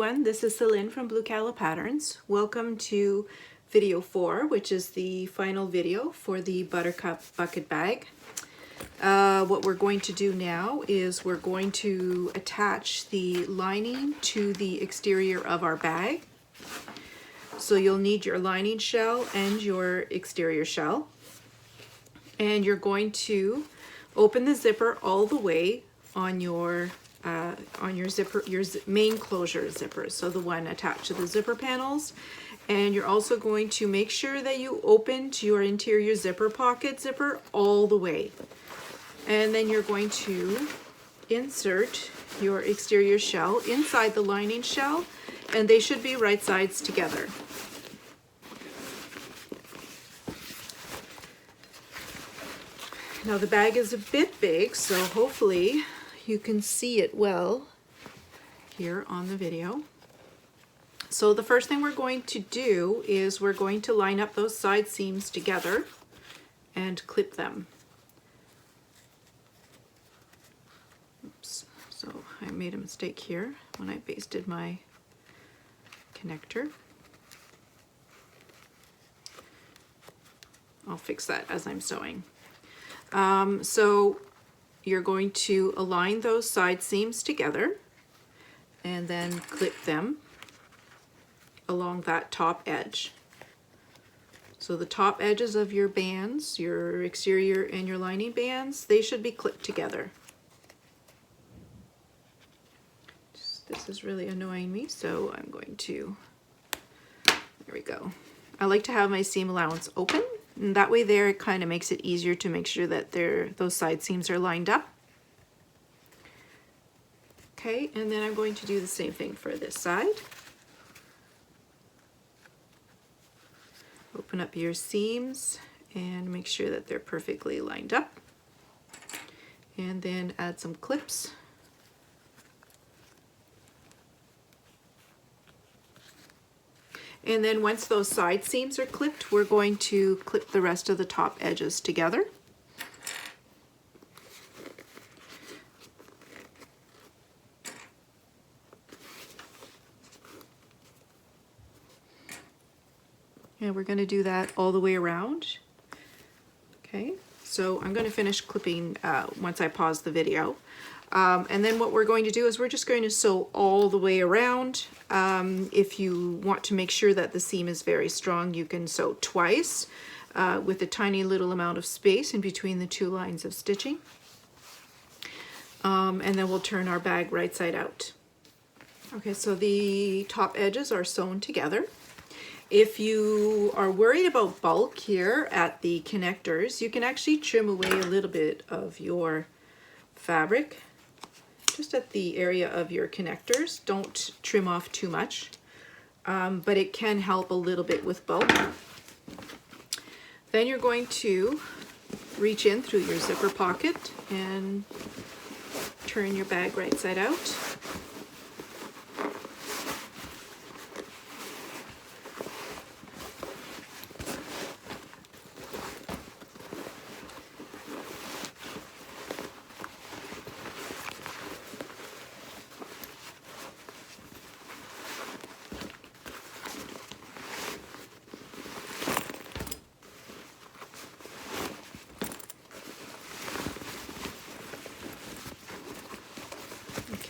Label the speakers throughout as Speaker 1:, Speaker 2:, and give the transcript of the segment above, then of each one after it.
Speaker 1: everyone, this is Celine from Blue Calla Patterns. Welcome to video 4, which is the final video for the Buttercup Bucket bag. What we're going to do now is we're going to attach the lining to the exterior of our bag. So you'll need your lining shell and your exterior shell. And you're going to open the zipper all the way on your zipper, your main closure zipper, so the one attached to the zipper panels. And you're also going to make sure that you opened your interior zipper pocket zipper all the way. And then you're going to insert your exterior shell inside the lining shell, and they should be right sides together. Now the bag is a bit big, so hopefully you can see it well here on the video. So the first thing we're going to do is we're going to line up those side seams together and clip them. Oops, so I made a mistake here when I basted my connector. I'll fix that as I'm sewing. So you're going to align those side seams together and then clip them along that top edge. So the top edges of your bands, your exterior and your lining bands, they should be clipped together. This is really annoying me, so I'm going to, there we go. I like to have my seam allowance open, and that way there it kind of makes it easier to make sure that those side seams are lined up. Okay, and then I'm going to do the same thing for this side. Open up your seams and make sure that they're perfectly lined up. And then add some clips. And then once those side seams are clipped, we're going to clip the rest of the top edges together. And we're going to do that all the way around. Okay, so I'm going to finish clipping once I pause the video. And then what we're going to do is we're just going to sew all the way around. If you want to make sure that the seam is very strong, you can sew twice with a tiny little amount of space in between the two lines of stitching. And then we'll turn our bag right side out. Okay, so the top edges are sewn together. If you are worried about bulk here at the connectors, you can actually trim away a little bit of your fabric just at the area of your connectors. Don't trim off too much, but it can help a little bit with bulk. Then you're going to reach in through your zipper pocket and turn your bag right side out.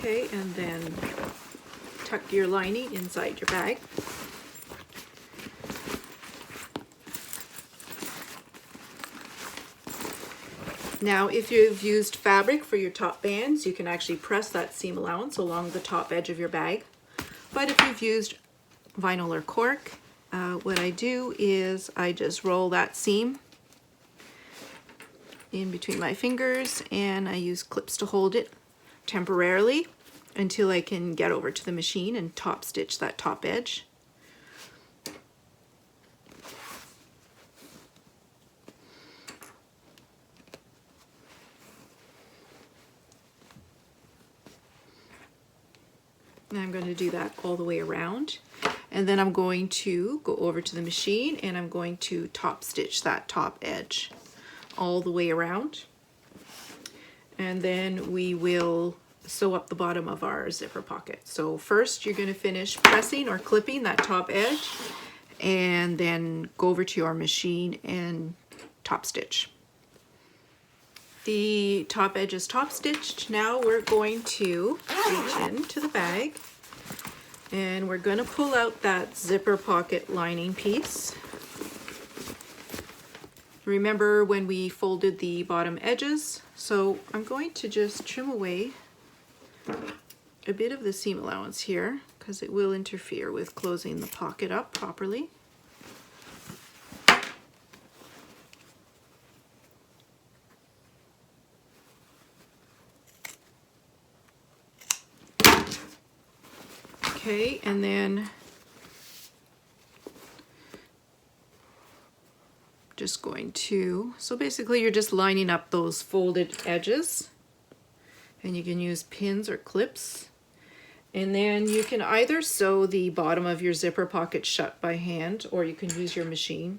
Speaker 1: Okay, and then tuck your lining inside your bag. Now, if you've used fabric for your top bands, you can actually press that seam allowance along the top edge of your bag. But if you've used vinyl or cork, what I do is I just roll that seam in between my fingers, and I use clips to hold it temporarily until I can get over to the machine and top stitch that top edge. And I'm going to do that all the way around, and then I'm going to go over to the machine and I'm going to top stitch that top edge all the way around. And then we will sew up the bottom of our zipper pocket. So first you're going to finish pressing or clipping that top edge, and then go over to your machine and top stitch. The top edge is top stitched. Now we're going to reach into the bag and we're going to pull out that zipper pocket lining piece. Remember when we folded the bottom edges? So I'm going to just trim away a bit of the seam allowance here because it will interfere with closing the pocket up properly. Okay, and then just going to, so basically you're just lining up those folded edges, and you can use pins or clips, and then you can either sew the bottom of your zipper pocket shut by hand, or you can use your machine.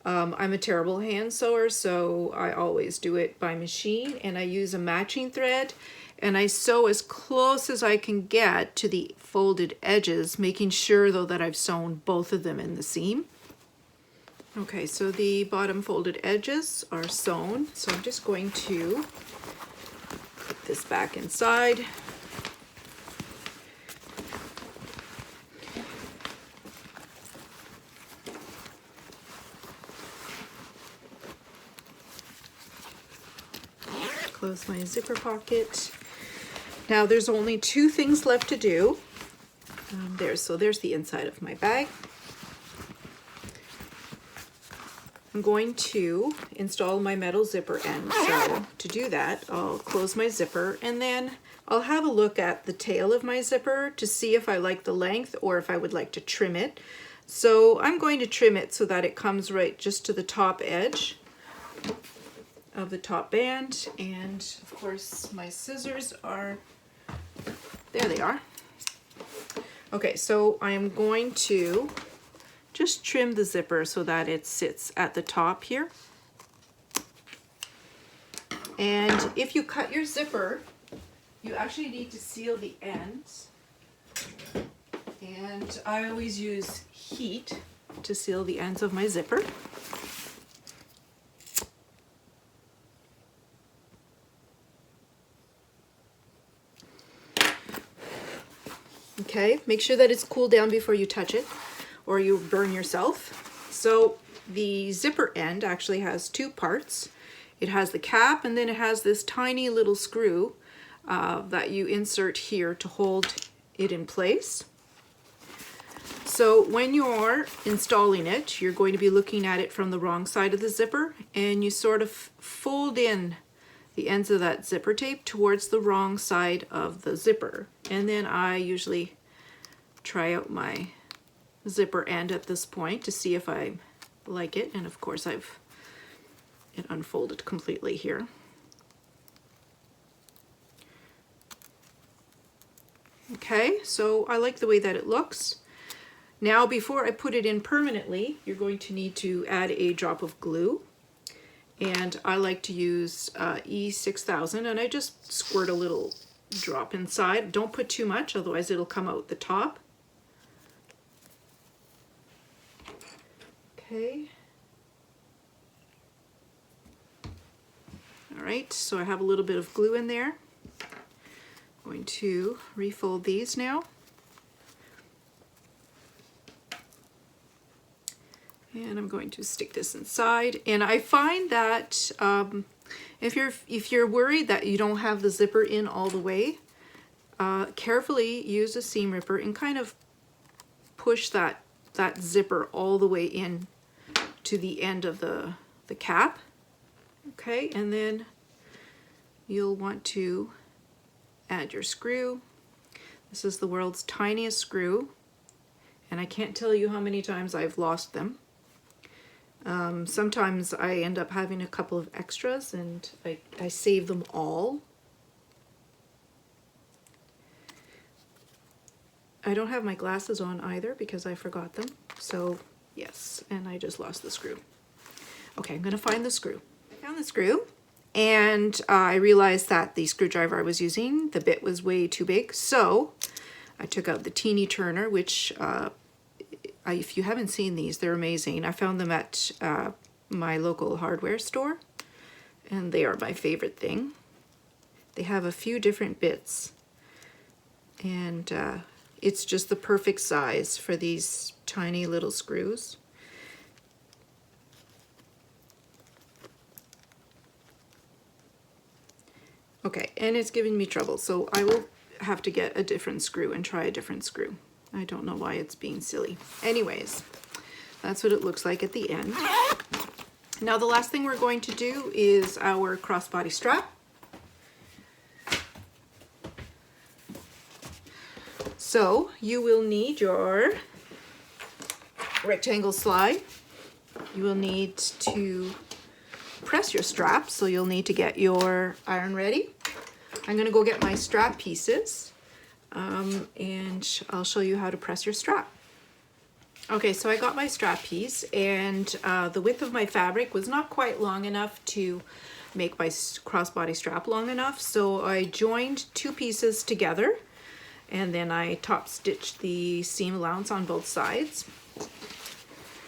Speaker 1: I'm a terrible hand sewer, so I always do it by machine, and I use a matching thread, and I sew as close as I can get to the folded edges, making sure though that I've sewn both of them in the seam. Okay, so the bottom folded edges are sewn, so I'm just going to put this back inside. Close my zipper pocket. Now there's only two things left to do. There's the inside of my bag. I'm going to install my metal zipper end. So to do that, I'll close my zipper and then I'll have a look at the tail of my zipper to see if I like the length or if I would like to trim it. So I'm going to trim it so that it comes right just to the top edge of the top band, and of course my scissors are, there they are. Okay, so I am going to just trim the zipper so that it sits at the top here. And if you cut your zipper, you actually need to seal the ends. And I always use heat to seal the ends of my zipper. Okay, make sure that it's cooled down before you touch it or you burn yourself. So the zipper end actually has two parts. It has the cap, and then it has this tiny little screw that you insert here to hold it in place. So when you're installing it, you're going to be looking at it from the wrong side of the zipper, and you sort of fold in the ends of that zipper tape towards the wrong side of the zipper. And then I usually try out my zipper end at this point to see if I like it, and of course I've it unfolded completely here. Okay, so I like the way that it looks. Now before I put it in permanently, you're going to need to add a drop of glue. And I like to use E6000, and I just squirt a little drop inside. Don't put too much, otherwise it'll come out the top. Okay. All right, so I have a little bit of glue in there. I'm going to refold these now. And I'm going to stick this inside. And I find that if you're worried that you don't have the zipper in all the way, carefully use a seam ripper and kind of push that zipper all the way in to the end of the cap. Okay, and then you'll want to add your screw. This is the world's tiniest screw, and I can't tell you how many times I've lost them. Sometimes I end up having a couple of extras, and I save them all. I don't have my glasses on either because I forgot them. So yes, and I just lost the screw. Okay, I'm gonna find the screw. I found the screw, And I realized that the screwdriver I was using, the bit was way too big. So I took out the teeny turner, which if you haven't seen these, they're amazing. I found them at my local hardware store, and they are my favorite thing. They have a few different bits, and it's just the perfect size for these tiny little screws. Okay, and it's giving me trouble, so I will have to get a different screw and try a different screw. I don't know why it's being silly. Anyways, that's what it looks like at the end. Now the last thing we're going to do is our crossbody strap. So you will need your rectangle slide. You will need to press your strap, so you'll need to get your iron ready. I'm going to go get my strap pieces, and I'll show you how to press your strap. Okay, so I got my strap piece, and the width of my fabric was not quite long enough to make my crossbody strap long enough, so I joined two pieces together, and then I top stitched the seam allowance on both sides.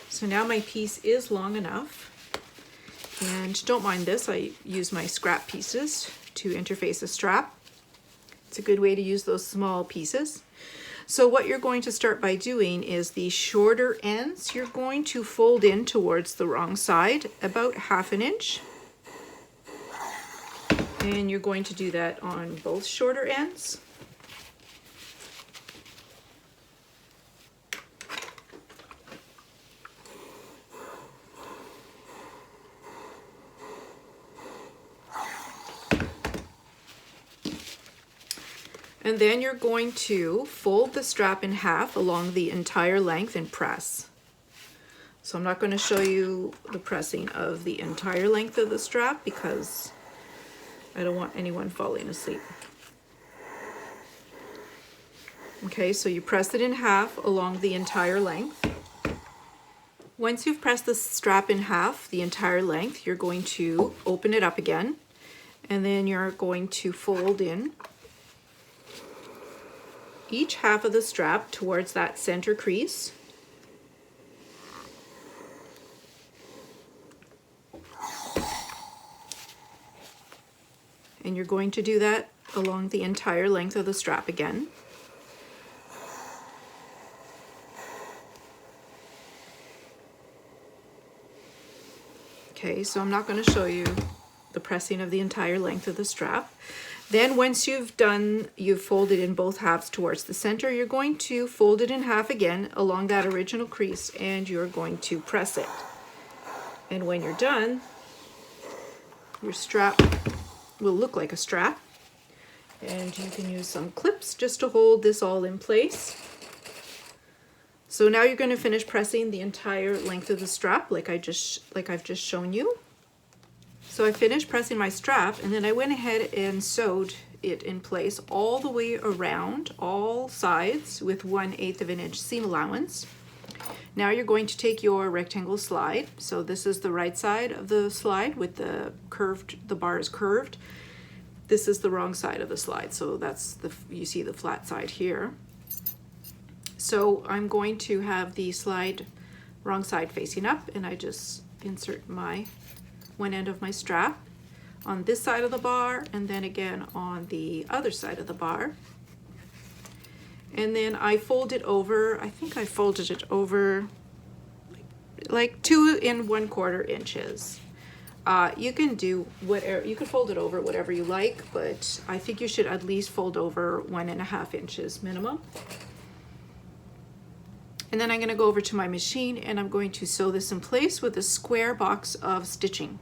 Speaker 1: So now my piece is long enough, and don't mind this, I use my scrap pieces to interface a strap. It's a good way to use those small pieces. So what you're going to start by doing is the shorter ends, you're going to fold in towards the wrong side, about 1/2 inch. And you're going to do that on both shorter ends. And then you're going to fold the strap in half along the entire length and press. So I'm not going to show you the pressing of the entire length of the strap because I don't want anyone falling asleep. Okay, so you press it in half along the entire length. Once you've pressed the strap in half, the entire length, you're going to open it up again, and then you're going to fold in each half of the strap towards that center crease. And you're going to do that along the entire length of the strap again. Okay, so I'm not going to show you the pressing of the entire length of the strap. Then once you've folded in both halves towards the center, you're going to fold it in half again along that original crease, and you're going to press it. And when you're done, your strap will look like a strap, and you can use some clips just to hold this all in place. So now you're going to finish pressing the entire length of the strap like I've just shown you. So I finished pressing my strap, and then I went ahead and sewed it in place all the way around all sides with 1/8 of an inch seam allowance. Now you're going to take your rectangle slide. So this is the right side of the slide with the bar is curved. This is the wrong side of the slide. So you see the flat side here. So I'm going to have the slide wrong side facing up, and I just insert one end of my strap on this side of the bar, and then again on the other side of the bar. And then I fold it over, I think I folded it over like 2 1/4 inches. You can do whatever, you can fold it over whatever you like, but I think you should at least fold over 1.5 inches minimum. And then I'm going to go over to my machine, and I'm going to sew this in place with a square box of stitching.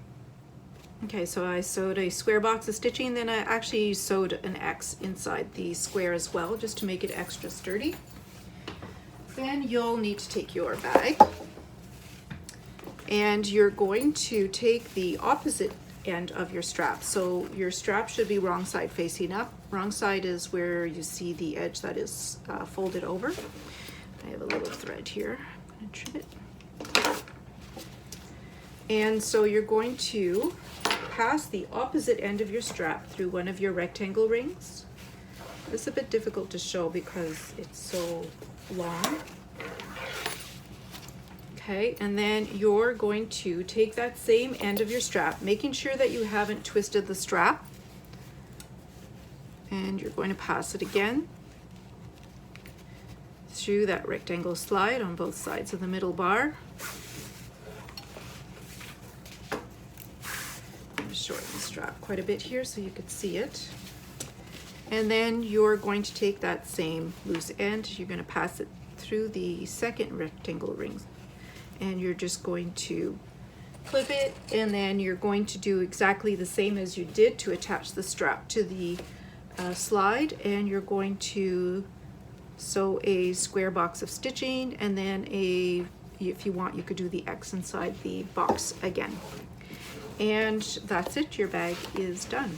Speaker 1: Okay, so I sewed a square box of stitching, then I actually sewed an X inside the square as well, just to make it extra sturdy. Then you'll need to take your bag, and you're going to take the opposite end of your strap. So your strap should be wrong side facing up. Wrong side is where you see the edge that is folded over. I have a little thread here. I'm going to trim it. And so you're going to pass the opposite end of your strap through one of your rectangle rings. This is a bit difficult to show because it's so long. Okay, and then you're going to take that same end of your strap, making sure that you haven't twisted the strap, and you're going to pass it again through that rectangle slide on both sides of the middle bar. I'm going to shorten the strap quite a bit here so you could see it. And then you're going to take that same loose end, you're going to pass it through the second rectangle ring, and you're just going to clip it, and then you're going to do exactly the same as you did to attach the strap to the slide, and you're going to sew a square box of stitching, and then if you want, you could do the X inside the box again. And that's it, your bag is done.